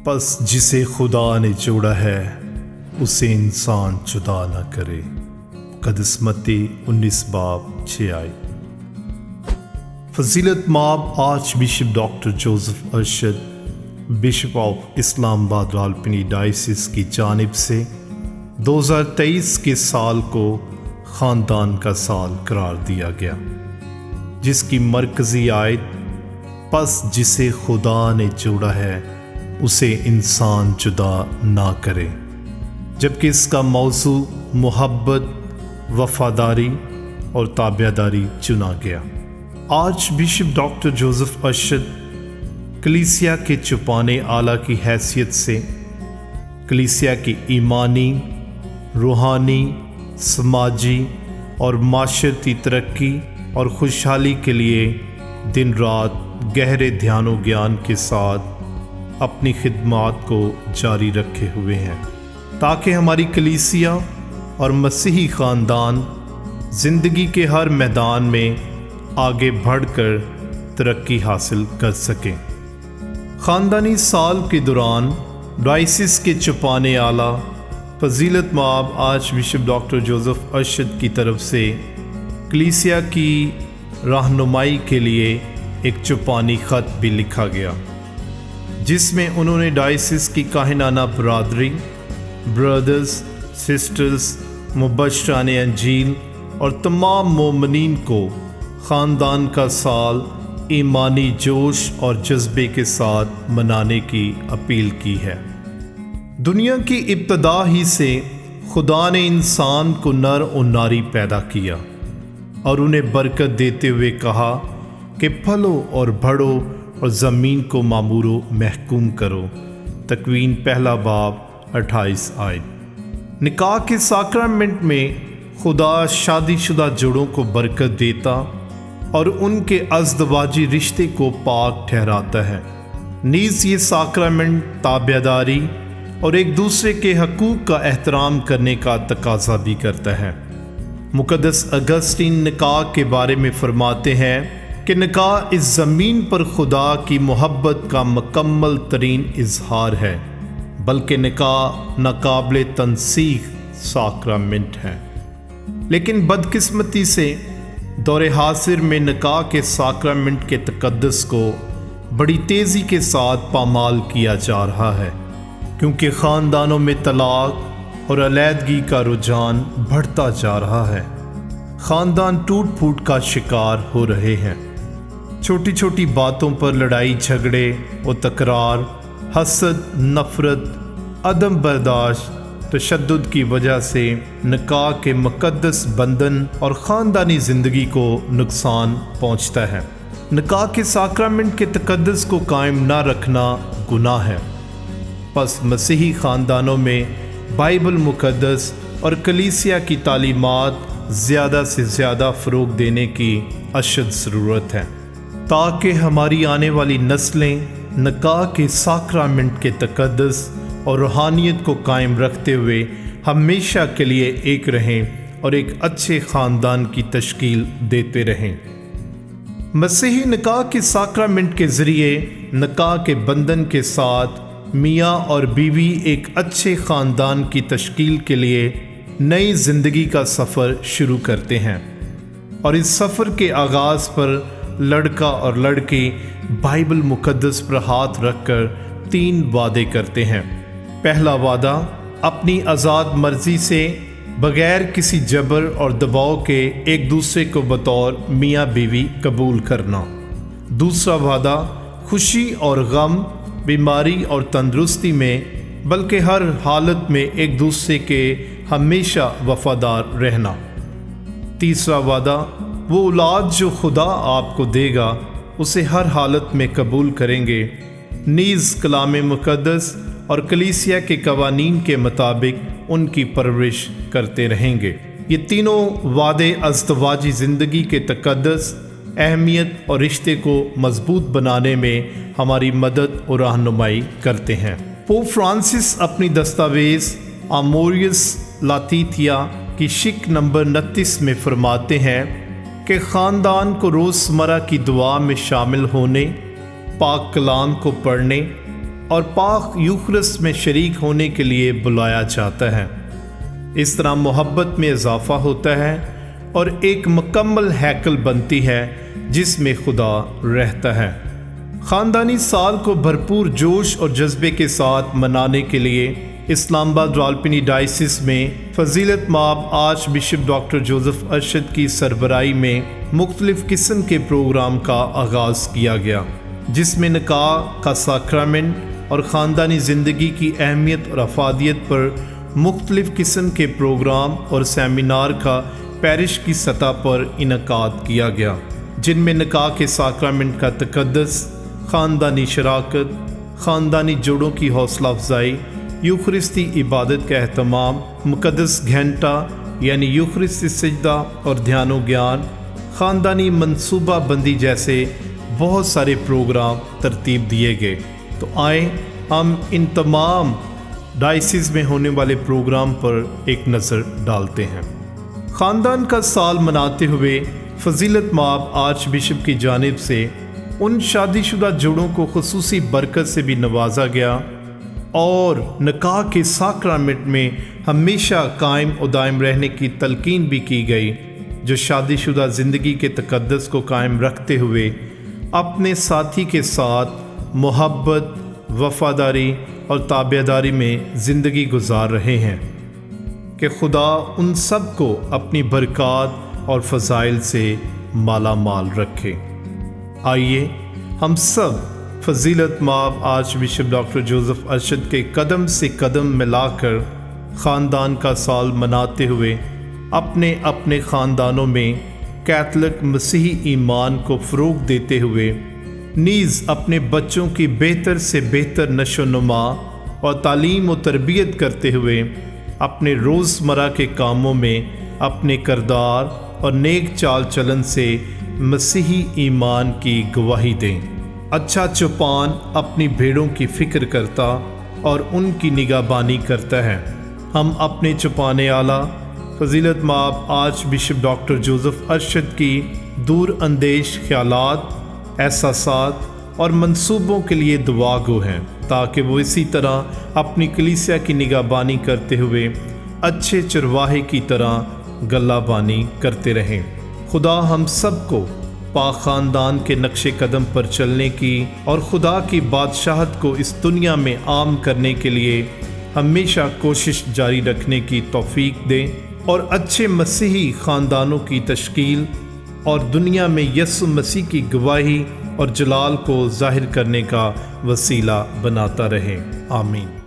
پس جسے خدا نے جوڑا ہے اسے انسان جدا نہ کرے۔ مقدس متی 19 باب 6 آیت۔ فضیلت مآب archbishop doctor Joseph Arshad, bishop of Islamabad Rawalpindi diocese کی جانب سے 2023 کے سال کو خاندان کا سال قرار دیا گیا، جس کی مرکزی آیت پس جسے خدا نے جوڑا ہے اسے انسان جدا نہ کرے، جبکہ اس کا موضوع محبت، وفاداری اور تابعداری چنا گیا۔ Arch bishop doctor Joseph Arshad کلیسیا کے چوپانے اعلیٰ کی حیثیت سے کلیسیا کی ایمانی، روحانی، سماجی اور معاشرتی ترقی اور خوشحالی کے لیے دن رات گہرے دھیان و گیان کے ساتھ اپنی خدمات کو جاری رکھے ہوئے ہیں، تاکہ ہماری کلیسیا اور مسیحی خاندان زندگی کے ہر میدان میں آگے بڑھ کر ترقی حاصل کر سکیں۔ خاندانی سال کے دوران ڈائسس کے چوپانے اعلیٰ فضیلت مآب archbishop doctor Joseph Arshad کی طرف سے کلیسیا کی رہنمائی کے لیے ایک چوپانی خط بھی لکھا گیا، جس میں انہوں نے ڈائسس کی کاہنانہ برادری، برادرز، سسٹرز، مبشران انجیل اور تمام مومنین کو خاندان کا سال ایمانی جوش اور جذبے کے ساتھ منانے کی اپیل کی ہے۔ دنیا کی ابتدا ہی سے خدا نے انسان کو نر و ناری پیدا کیا اور انہیں برکت دیتے ہوئے کہا کہ پھلو اور بڑھو اور زمین کو معمور و محکوم کرو۔ تکوین 1 باب 28 آیت۔ نکاح کے ساکرامنٹ میں خدا شادی شدہ جوڑوں کو برکت دیتا اور ان کے ازدواجی رشتے کو پاک ٹھہراتا ہے۔ نیز یہ ساکرامنٹ تابعداری اور ایک دوسرے کے حقوق کا احترام کرنے کا تقاضا بھی کرتا ہے۔ مقدس اگسٹین نکاح کے بارے میں فرماتے ہیں کہ نکاح اس زمین پر خدا کی محبت کا مکمل ترین اظہار ہے، بلکہ نکاح ناقابل تنسیخ ساکرامنٹ ہے۔ لیکن بدقسمتی سے دور حاضر میں نکاح کے ساکرامنٹ کے تقدس کو بڑی تیزی کے ساتھ پامال کیا جا رہا ہے، کیونکہ خاندانوں میں طلاق اور علیحدگی کا رجحان بڑھتا جا رہا ہے۔ خاندان ٹوٹ پھوٹ کا شکار ہو رہے ہیں۔ چھوٹی چھوٹی باتوں پر لڑائی جھگڑے و تکرار، حسد، نفرت، عدم برداشت، تشدد کی وجہ سے نکاح کے مقدس بندھن اور خاندانی زندگی کو نقصان پہنچتا ہے۔ نکاح کے ساکرامنٹ کے تقدس کو قائم نہ رکھنا گناہ ہے۔ پس مسیحی خاندانوں میں بائبل مقدس اور کلیسیا کی تعلیمات زیادہ سے زیادہ فروغ دینے کی اشد ضرورت ہے، تاکہ ہماری آنے والی نسلیں نکاح کے ساکرامنٹ کے تقدس اور روحانیت کو قائم رکھتے ہوئے ہمیشہ کے لیے ایک رہیں اور ایک اچھے خاندان کی تشکیل دیتے رہیں۔ مسیحی نکاح کے ساکرامنٹ کے ذریعے نکاح کے بندھن کے ساتھ میاں اور بیوی ایک اچھے خاندان کی تشکیل کے لیے نئی زندگی کا سفر شروع کرتے ہیں، اور اس سفر کے آغاز پر لڑکا اور لڑکی بائبل مقدس پر ہاتھ رکھ کر 3 وعدے کرتے ہیں۔ پہلا وعدہ اپنی آزاد مرضی سے بغیر کسی جبر اور دباؤ کے ایک دوسرے کو بطور میاں بیوی قبول کرنا۔ دوسرا وعدہ خوشی اور غم، بیماری اور تندرستی میں بلکہ ہر حالت میں ایک دوسرے کے ہمیشہ وفادار رہنا۔ تیسرا وعدہ وہ اولاد جو خدا آپ کو دے گا اسے ہر حالت میں قبول کریں گے، نیز کلام مقدس اور کلیسیا کے قوانین کے مطابق ان کی پرورش کرتے رہیں گے۔ یہ تینوں وعدے ازدواجی زندگی کے تقدس، اہمیت اور رشتے کو مضبوط بنانے میں ہماری مدد اور رہنمائی کرتے ہیں۔ پوپ فرانسس اپنی دستاویز آموریس لاطیتیا کی شق نمبر 29 میں فرماتے ہیں کہ خاندان کو روزمرہ کی دعا میں شامل ہونے، پاک کلام کو پڑھنے، اور پاک یوخرس میں شریک ہونے کے لیے بلایا جاتا ہے۔ اس طرح محبت میں اضافہ ہوتا ہے اور ایک مکمل ہیکل بنتی ہے جس میں خدا رہتا ہے۔ خاندانی سال کو بھرپور جوش اور جذبے کے ساتھ منانے کے لیے اسلام آباد راولپنڈی ڈائسس میں فضیلت مآب archbishop doctor Joseph Arshad کی سربراہی میں مختلف قسم کے پروگرام کا آغاز کیا گیا، جس میں نکاح کا ساکرامنٹ اور خاندانی زندگی کی اہمیت اور افادیت پر مختلف قسم کے پروگرام اور سیمینار کا پیرش کی سطح پر انعقاد کیا گیا، جن میں نکاح کے ساکرامنٹ کا تقدس، خاندانی شراکت، خاندانی جوڑوں کی حوصلہ افزائی، یوخرستی عبادت کا اہتمام، مقدس گھنٹہ یعنی یوخرستی سجدہ اور دھیان و گیان، خاندانی منصوبہ بندی جیسے بہت سارے پروگرام ترتیب دیے گئے۔ تو آئیں ہم ان تمام ڈائسس میں ہونے والے پروگرام پر ایک نظر ڈالتے ہیں۔ خاندان کا سال مناتے ہوئے فضیلت مآب آرچ بشپ کی جانب سے ان شادی شدہ جوڑوں کو خصوصی برکت سے بھی نوازا گیا اور نکاح کے ساکرامنٹ میں ہمیشہ قائم و دائم رہنے کی تلقین بھی کی گئی، جو شادی شدہ زندگی کے تقدس کو قائم رکھتے ہوئے اپنے ساتھی کے ساتھ محبت، وفاداری اور تابعداری میں زندگی گزار رہے ہیں، کہ خدا ان سب کو اپنی برکات اور فضائل سے مالا مال رکھے۔ آئیے ہم سب فضیلت مآب archbishop doctor Joseph Arshad کے قدم سے قدم ملا کر خاندان کا سال مناتے ہوئے اپنے اپنے خاندانوں میں کیتھولک مسیحی ایمان کو فروغ دیتے ہوئے نیز اپنے بچوں کی بہتر سے بہتر نشو و نما اور تعلیم و تربیت کرتے ہوئے اپنے روزمرہ کے کاموں میں اپنے کردار اور نیک چال چلن سے مسیحی ایمان کی گواہی دیں۔ اچھا چوپان اپنی بھیڑوں کی فکر کرتا اور ان کی نگہبانی کرتا ہے۔ ہم اپنے چوپانے اعلیٰ فضیلت مآب archbishop doctor Joseph Arshad کی دور اندیش خیالات، احساسات اور منصوبوں کے لیے دعا گو ہیں، تاکہ وہ اسی طرح اپنی کلیسیا کی نگہبانی کرتے ہوئے اچھے چرواہے کی طرح گلہ بانی کرتے رہیں۔ خدا ہم سب کو پاک خاندان کے نقش قدم پر چلنے کی اور خدا کی بادشاہت کو اس دنیا میں عام کرنے کے لیے ہمیشہ کوشش جاری رکھنے کی توفیق دے، اور اچھے مسیحی خاندانوں کی تشکیل اور دنیا میں یسوع مسیح کی گواہی اور جلال کو ظاہر کرنے کا وسیلہ بناتا رہے۔ آمین۔